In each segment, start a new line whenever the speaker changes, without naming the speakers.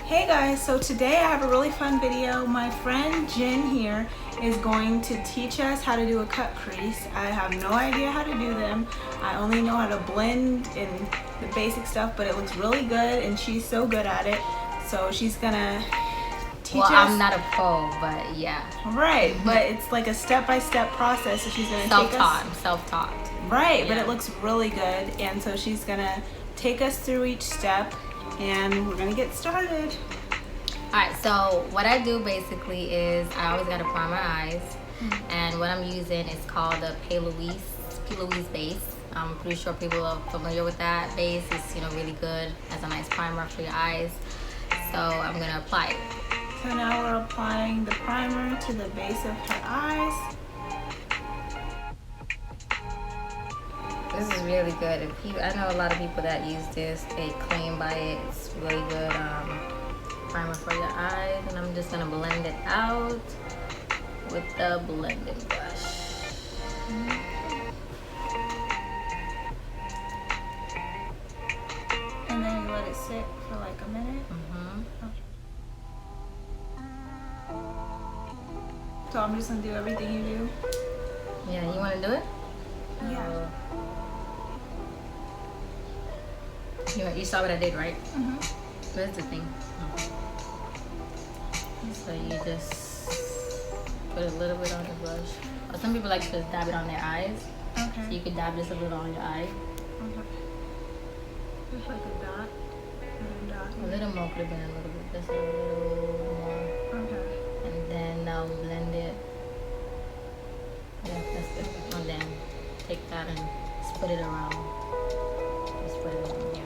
Hey guys, so today I have a really fun video. My friend Jen here is going to teach us how to do a cut crease. I have no idea how to do them. I only know how to blend and the basic stuff, but it looks really good and she's so good at it. So she's gonna teach us.
Well, I'm not a pro, but yeah.
Right, but it's like a step-by-step process. So she's gonna take us.
Self-taught.
Right,
yeah.
But it looks really good, and so she's gonna take us through each step. And we're gonna get started.
Alright, so what I do basically is I always gotta prime my eyes. And what I'm using is called the P. Louise base. I'm pretty sure people are familiar with that base. It's really good as a nice primer for your eyes. So I'm gonna apply it.
So now we're applying the primer to the base of her eyes.
This is really good. I know a lot of people that use this, they claim by it. It's really good primer for your eyes. And I'm just gonna blend it out with the blending brush.
And then you let it sit for like a minute. Okay. So I'm just gonna do everything you do.
Yeah, you wanna do it?
Yeah.
You saw what I did, right?
That's
the thing. So you just put a little bit on the brush. Or some people like to just dab it on their eyes.
Okay.
So you could dab just a little on your eye.
Okay. Just like a dot. And a dot.
A little more could have been a little bit. Just a little more.
Okay.
And then now blend it. Yeah, that's good. And then take that and spread it around. Just put it on here.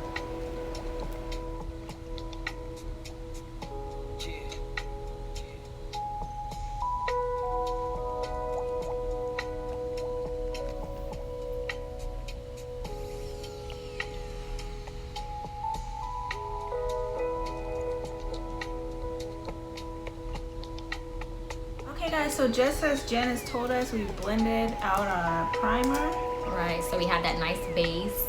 Okay guys, so just as Jen has told us, we blended out our primer.
Right, so we have that nice base.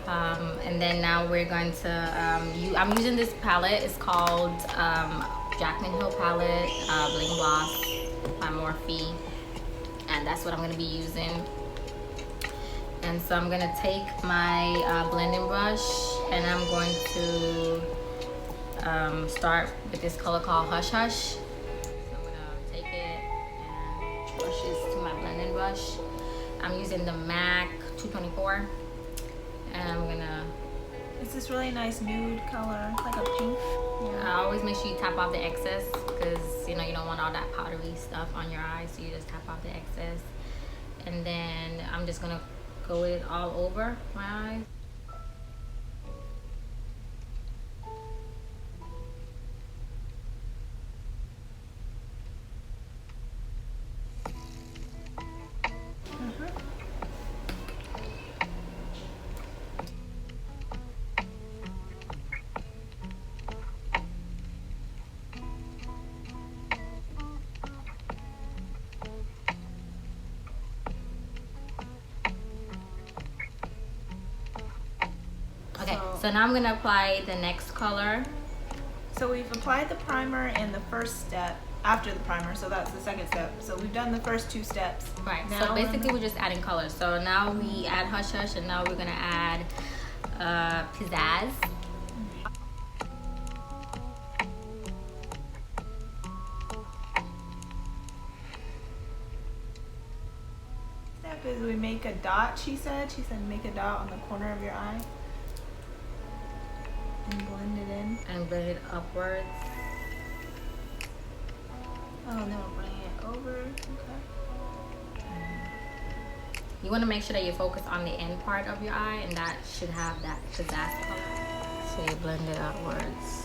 And then now we're going to, I'm using this palette. It's called Jackman Hill palette, Bling Gloss by Morphe. And that's what I'm going to be using. And so I'm going to take my blending brush and I'm going to start with this color called Hush Hush. Brush. I'm using the MAC 224 and I'm gonna.
It's this really nice nude color, like a pink.
Yeah. I always make sure you tap off the excess because you don't want all that powdery stuff on your eyes, so you just tap off the excess. And then I'm just gonna go with it all over my eyes. Okay, so now I'm gonna apply the next color.
So we've applied the primer in the first step, after the primer, so that's the second step. So we've done the first two steps.
Right, now so basically we're just adding color. So now we add Hush Hush and now we're gonna add Pizzazz.
Step is we make a dot, she said make a dot on the corner of your eye. And blend it in.
And blend it upwards.
Oh, and then we're bringing it over. Okay.
You want to make sure that you focus on the end part of your eye, and that should have that pizzazz color. So you blend it upwards.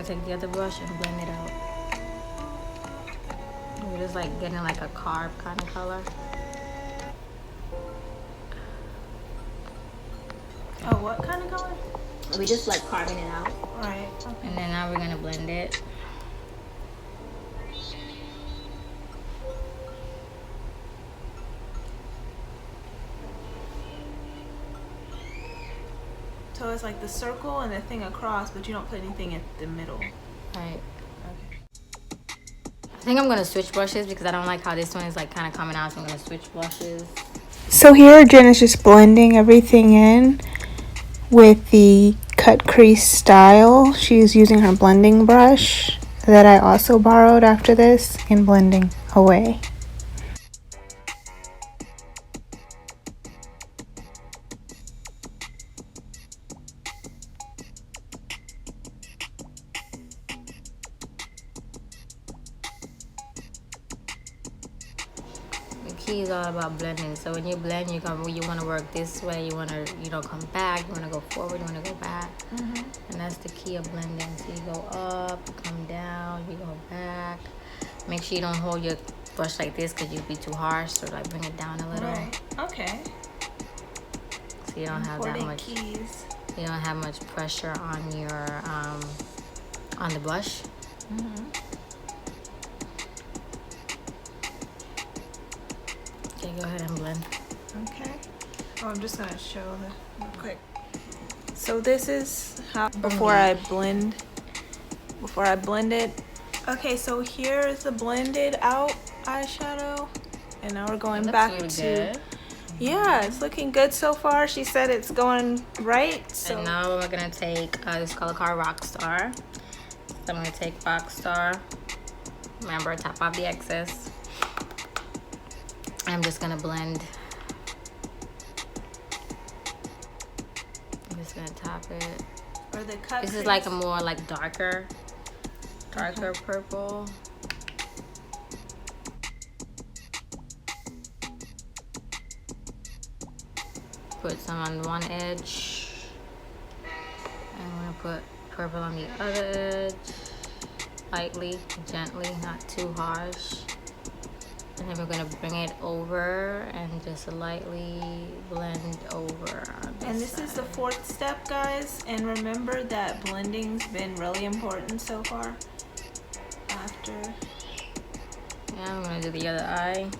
Take the other brush and blend it out. We're just like getting like a carb kind of color.
Oh, what kind of color?
We just like carving it out.
Right. Okay.
And then now we're gonna blend it.
So it's like the circle and the thing across, but you don't put anything in the middle.
Right.
Okay.
I think I'm gonna switch brushes because I don't like how this one is like kind of coming out, so I'm gonna switch brushes.
So here Jen is just blending everything in with the cut crease style. She's using her blending brush that I also borrowed after this and blending away.
Key is all about blending. So when you blend, you want to work this way. You want to come back. You want to go forward. You want to go back. And that's the key of blending. So you go up, come down, you go back. Make sure you don't hold your brush like this because you'd be too harsh. So like bring it down a little.
Right. Okay.
So you don't have that much.
Keys.
You don't have much pressure on your on the brush. Okay, go ahead and blend.
Okay. Oh, I'm just gonna show the real quick. So this is how before I blend it. Okay, so here is the blended out eyeshadow, and now we're going back
really
to.
Good.
Yeah, it's looking good so far. She said it's going right. So
and now we're gonna take this color called Rockstar. So I'm gonna take Rockstar. Remember, tap off the excess. I'm just gonna blend. I'm just gonna tap it.
Or the cut.
This is like a more like darker purple. Put some on one edge. And I'm gonna put purple on the other edge. Lightly, gently, not too harsh. And then we're gonna bring it over and just lightly blend over on this
And this
side.
is the fourth step, guys. And remember that blending's been really important so far. After.
Yeah, I'm gonna do the other eye.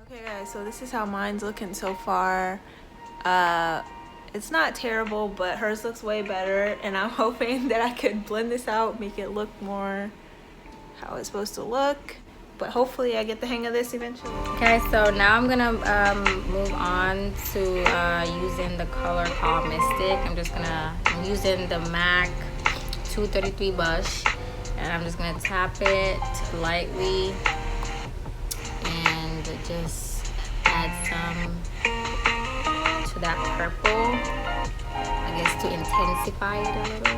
Okay guys, so this is how mine's looking so far. It's not terrible, but hers looks way better, and I'm hoping that I could blend this out, make it look more how it's supposed to look. But hopefully I get the hang of this eventually.
Okay, so now I'm gonna move on to using the color called Mystic. I'm using the MAC 233 brush, and I'm just gonna tap it lightly and just add some to that purple, I guess, to intensify it a little.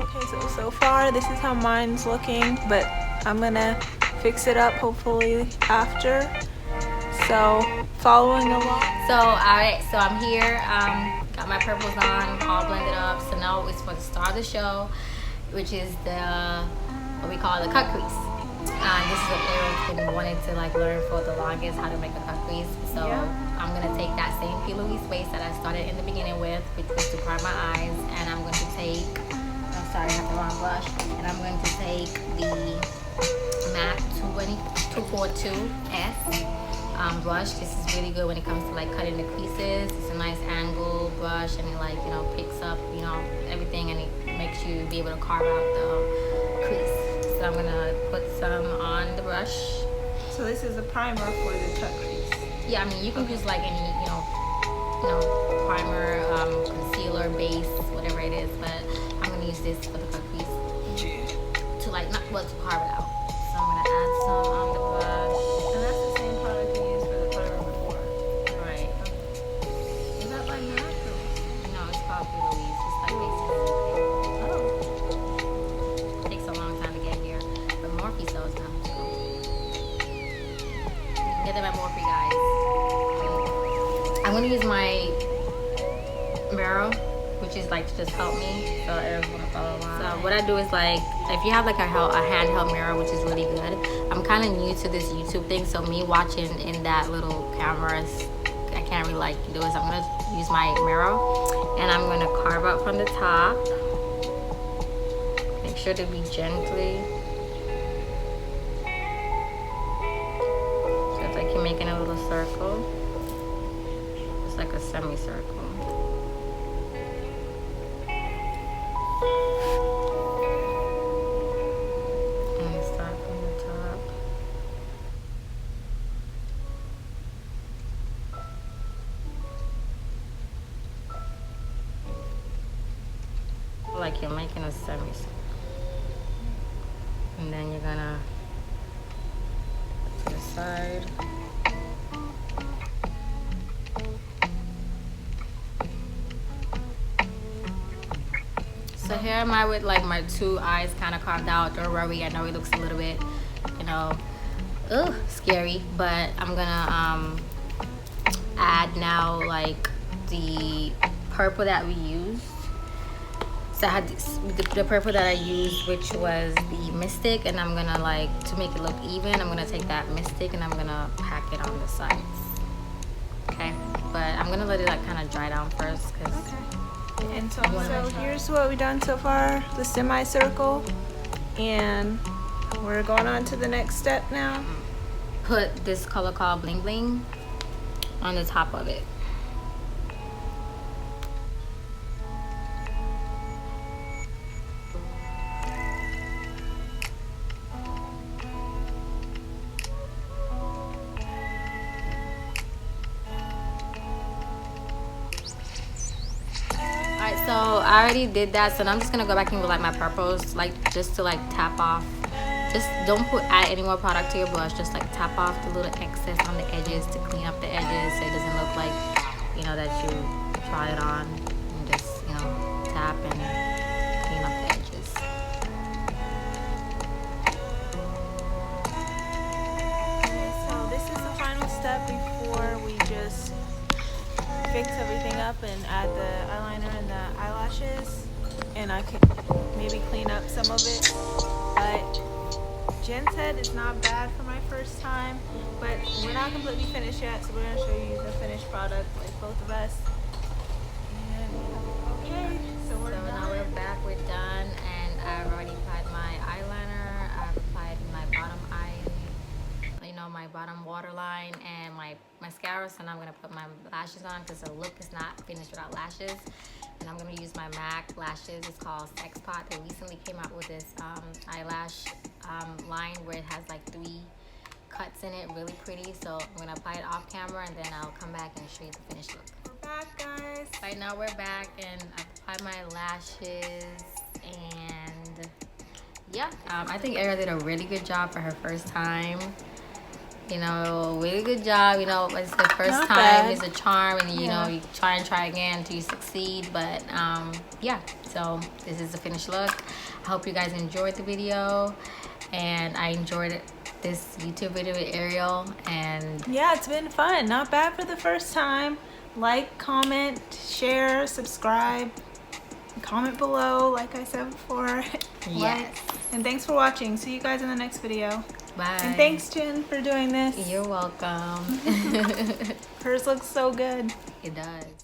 Okay, so far this is how mine's looking, but I'm gonna fix it up hopefully after. So following along.
So alright, so I'm here, got my purples on, all blended up. So now it's for the star of the show, which is what we call the cut crease. This is what Eric's been wanting to like learn for the longest, how to make a cut crease. So I'm gonna take that same P. Louise base that I started in the beginning with, which was to prime my eyes, and I'm going to take, I'm sorry, I have the wrong brush, and I'm going to take the MAC 242S brush. This is really good when it comes to like cutting the creases. It's a nice angle brush, and it like, you know, picks up, you know, everything, and it makes you be able to carve out the crease. So I'm gonna put some on the brush.
So this is a primer for the cut crease.
Yeah, I mean, you can use like any, you know, primer, concealer, base, whatever it is, but I'm gonna use this for the cut crease to like, to carve it out. So I'm gonna add some on the brush.
And that's the same product you used for the primer before.
Right.
Is that like MAC or?
No, it's called P. Louise. It's like basically,
Oh.
it takes a long time she's like to just help me, so Ariel's gonna follow along. So what I do is like, if you have like a handheld mirror, which is really good. I'm kind of new to this YouTube thing, so me watching in that little camera, I can't really like do it. So I'm gonna use my mirror, and I'm gonna carve up from the top. Make sure to be gently. So it's like you're making a little circle. It's like a semicircle. And start from the top. Like you're making a semicircle. And then you're gonna to the side. So here am I with like my two eyes kind of carved out. Don't worry, I know it looks a little bit, you know, scary, but I'm gonna add now like the purple that we used. So I had the purple that I used, which was the Mystic, and I'm gonna like, to make it look even, I'm gonna take that Mystic and I'm gonna pack it on the sides. Okay, but I'm gonna let it like kind of dry down first, cause.
Okay. And so here's what we've done so far, the semicircle, and we're going on to the next step now.
Put this color called Bling Bling on the top of it. So I already did that, so now I'm just gonna go back in with like my purples, like just to like tap off. Just don't add any more product to your brush. Just like tap off the little excess on the edges to clean up the edges, so it doesn't look like, you know, that you try it on. And just, you know, tap and clean up the edges.
So this is the final step before we just fix everything up and add the eyeliner and the eyelashes, and I can maybe clean up some of it. But Jen said it's not bad for my first time, but we're not completely finished yet, so we're going to show you the finished product, like both of us. And okay, so
now we're back, we're done, and I've already applied my eyeliner, I've applied my bottom eye, you know, my bottom waterline, and my mascara. So now I'm gonna put my lashes on because the look is not finished without lashes. And I'm gonna use my MAC lashes. It's called Sex Pot. They recently came out with this eyelash line where it has like 3 cuts in it, really pretty. So I'm gonna apply it off camera, and then I'll come back and show you the finished look.
we're back, guys.
Right now we're back, and I applied my lashes, and yeah, I think Ariel did a really good job for her first time. You know, really good job. You know, it's the first
Not
time.
bad.
It's a charm, and you know, you try again until you succeed. But yeah, so this is the finished look. I hope you guys enjoyed the video, and I enjoyed this YouTube video with Ariel. And
Yeah, it's been fun. Not bad for the first time. Like, comment, share, subscribe, comment below, like I said before.
yes,
And thanks for watching. See you guys in the next video.
bye.
And thanks, Jen, for doing this.
You're welcome.
Hers looks so good.
It does.